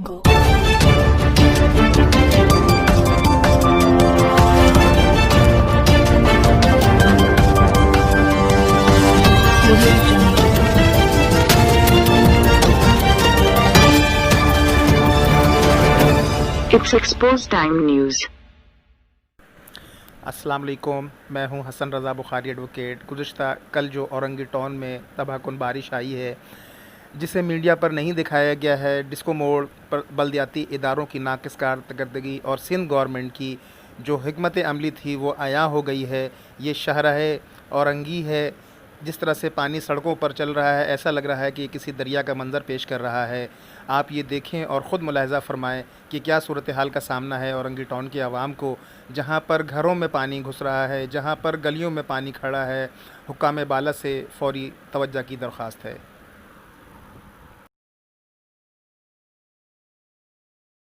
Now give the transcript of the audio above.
Go. It's exposed time news. अस्सलाम वालेकुम, मैं हूं हसन रज़ा बुखारी एडवोकेट। गुज़श्ता कल जो औरंगी टाउन में तबाहकुन बारिश आई है, जिसे मीडिया पर नहीं दिखाया गया है, डिस्को मोड़ पर बल्दियाती इदारों की नाकिस कारकर्दगी और सिंध गवर्नमेंट की जो हिकमत अमली थी वो आया हो गई है। ये शहर औरंगी है, जिस तरह से पानी सड़कों पर चल रहा है, ऐसा लग रहा है कि किसी दरिया का मंज़र पेश कर रहा है। आप ये देखें और ख़ुद मुलाहिज़ा फ़रमाएँ कि क्या सूरत हाल का सामना है औरंगी टाउन के आवाम को, जहाँ पर घरों में पानी घुस रहा है, जहाँ पर गलियों में पानी खड़ा है। हुक्काम बाला से फ़ौरी तवज्जो की दरख्वास्त है।